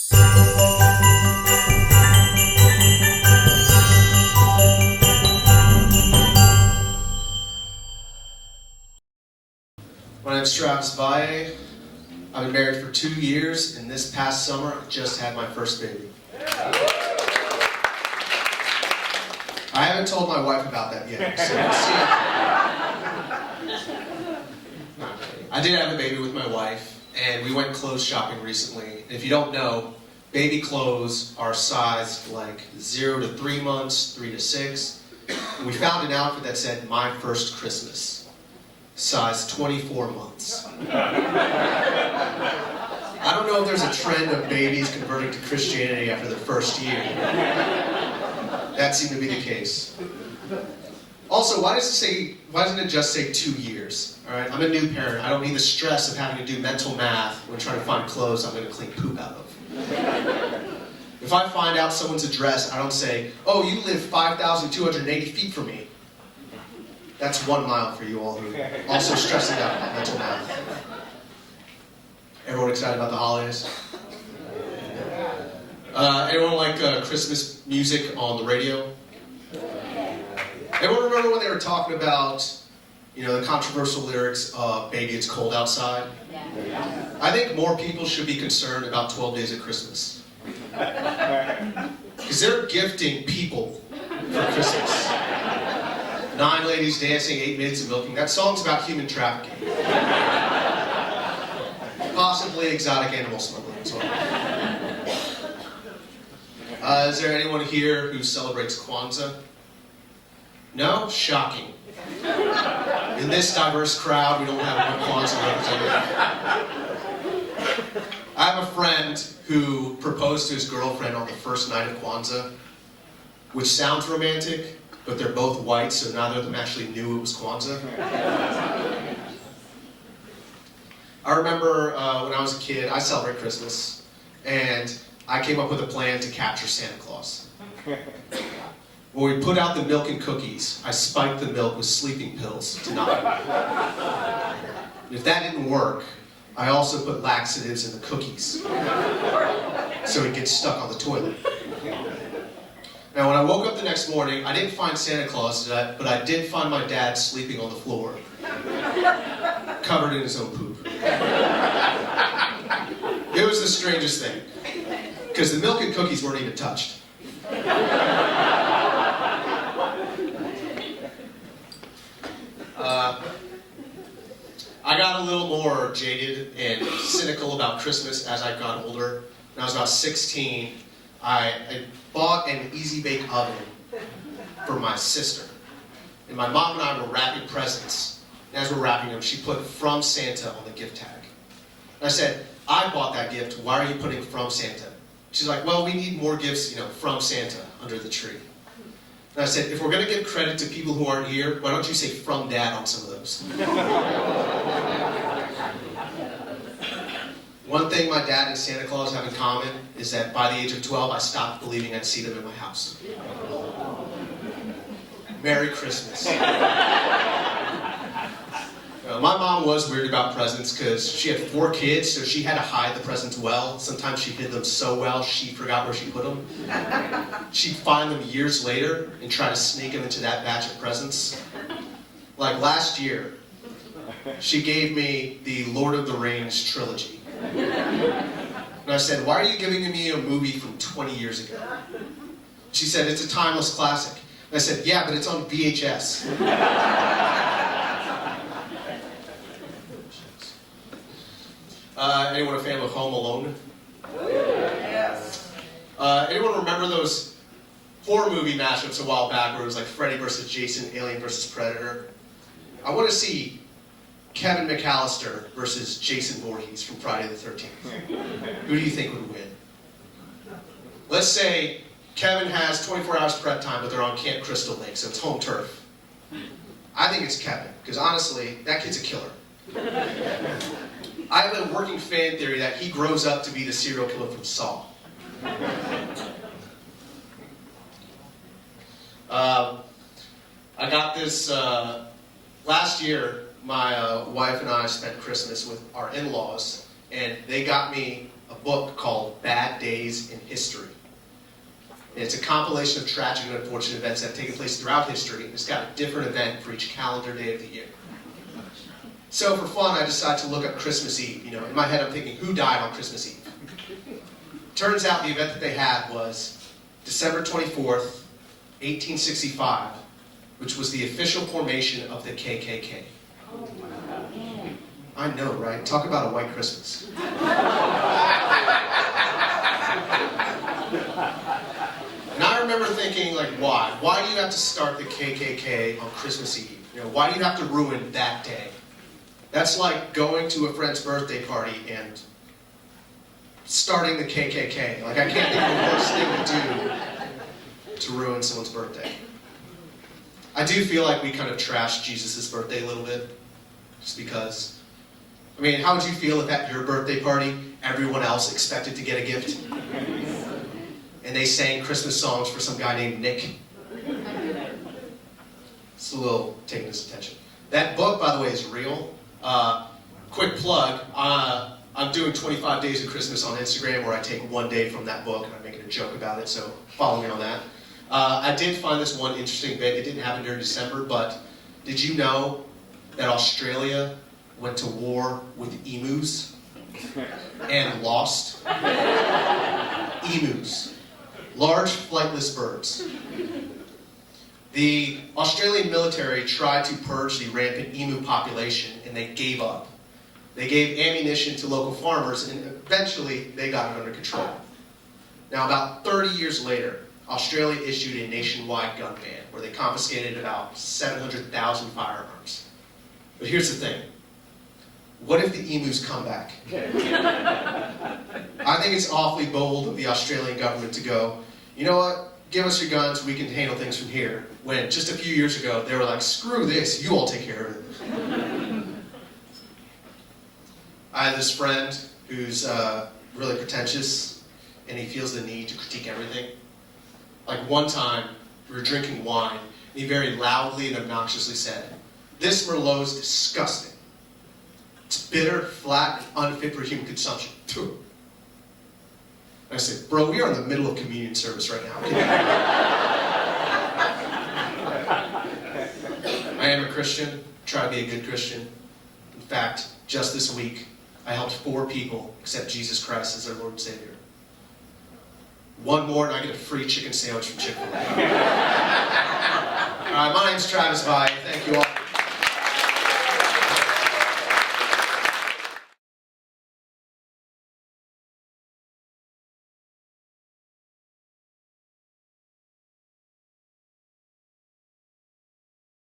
My name's Travis Valle. I've been married for 2 years, and this past summer I just had my first baby. I haven't told my wife about that yet, so we'll see. I did have a baby with my wife, and we went clothes shopping recently. And if you don't know, baby clothes are sized like 0 to 3 months, 3 to 6. And we found an outfit that said, "My First Christmas." Size 24 months. I don't know if there's a trend of babies converting to Christianity after the first year. That seemed to be the case. Also, why doesn't it just say 2 years? All right, I'm a new parent. I don't need the stress of having to do mental math when trying to find clothes I'm going to clean poop out of. If I find out someone's address, I don't say, "Oh, you live 5,280 feet from me." That's 1 mile for you all who are also stressing out about mental math. Everyone excited about the holidays? Anyone like Christmas music on the radio? Anyone remember when they were talking about, the controversial lyrics of "Baby, It's Cold Outside"? I think more people should be concerned about 12 Days of Christmas. Because they're gifting people for Christmas. 9 ladies dancing, 8 minutes of milking. That song's about human trafficking. Possibly exotic animal smuggling as well. Is there anyone here who celebrates Kwanzaa? No? Shocking. In this diverse crowd, we don't have one Kwanzaa representative. I have a friend who proposed to his girlfriend on the first night of Kwanzaa, which sounds romantic, but they're both white, so neither of them actually knew it was Kwanzaa. I remember when I was a kid, I celebrate Christmas, and I came up with a plan to capture Santa Claus. When we put out the milk and cookies, I spiked the milk with sleeping pills to knock him out. If that didn't work, I also put laxatives in the cookies, so he'd get stuck on the toilet. Now, when I woke up the next morning, I didn't find Santa Claus, but I did find my dad sleeping on the floor, covered in his own poop. It was the strangest thing, because the milk and cookies weren't even touched. I got a little more jaded and cynical about Christmas as I got older. When I was about 16, I bought an Easy Bake Oven for my sister. And my mom and I were wrapping presents. And as we're wrapping them, she put "From Santa" on the gift tag. And I said, "I bought that gift, why are you putting "From Santa"? She's like, "Well, we need more gifts, from Santa under the tree." And I said, "If we're going to give credit to people who aren't here, why don't you say "From Dad" on some of those?" One thing my dad and Santa Claus have in common is that by the age of 12, I stopped believing I'd see them in my house. Merry Christmas. My mom was weird about presents because she had 4 kids, so she had to hide the presents well. Sometimes she hid them so well, she forgot where she put them. She'd find them years later and try to sneak them into that batch of presents. Like last year, she gave me the Lord of the Rings trilogy. And I said, "Why are you giving me a movie from 20 years ago?" She said, "It's a timeless classic." And I said, "Yeah, but it's on VHS. Anyone a fan of Home Alone? Yes. Anyone remember those horror movie mashups a while back where it was like Freddy versus Jason, Alien versus Predator? I want to see Kevin McAllister versus Jason Voorhees from Friday the 13th. Who do you think would win? Let's say Kevin has 24 hours prep time, but they're on Camp Crystal Lake, so it's home turf. I think it's Kevin, because honestly, that kid's a killer. I have a working fan theory that he grows up to be the serial killer from Saw. I got this, last year, my wife and I spent Christmas with our in-laws, and they got me a book called Bad Days in History. And it's a compilation of tragic and unfortunate events that have taken place throughout history, and it's got a different event for each calendar day of the year. So for fun, I decided to look up Christmas Eve. You know, in my head I'm thinking, who died on Christmas Eve? Turns out the event that they had was December 24th, 1865, which was the official formation of the KKK. I know, right? Talk about a white Christmas. And I remember thinking, like, why? Why do you have to start the KKK on Christmas Eve? You know, why do you have to ruin that day? That's like going to a friend's birthday party and starting the KKK. Like, I can't think of the worst thing to do to ruin someone's birthday. I do feel like we kind of trashed Jesus' birthday a little bit, just because. I mean, how would you feel if at your birthday party, everyone else expected to get a gift? And they sang Christmas songs for some guy named Nick? It's a little taking his attention. That book, by the way, is real. Quick plug, I'm doing 25 Days of Christmas on Instagram, where I take one day from that book and I'm making a joke about it, so follow me on that. I did find this one interesting bit. It didn't happen during December, but did you know that Australia went to war with emus and lost? Emus. Large flightless birds. The Australian military tried to purge the rampant emu population, and they gave up. They gave ammunition to local farmers, and eventually they got it under control. Now, about 30 years later, Australia issued a nationwide gun ban, where they confiscated about 700,000 firearms. But here's the thing. What if the emus come back? I think it's awfully bold of the Australian government to go, you know what, give us your guns, we can handle things from here. When just a few years ago, they were like, screw this, you all take care of it. I have this friend who's really pretentious, and he feels the need to critique everything. Like one time, we were drinking wine, and he very loudly and obnoxiously said, "This Merlot's disgusting. It's bitter, flat, and unfit for human consumption." And I said, "Bro, we are in the middle of communion service right now." I am a Christian, try to be a good Christian. In fact, just this week, I helped 4 people accept Jesus Christ as their Lord and Savior. One more and I get a free chicken sandwich from Chick-fil-A. All right, my name's Travis Valle. Thank you all.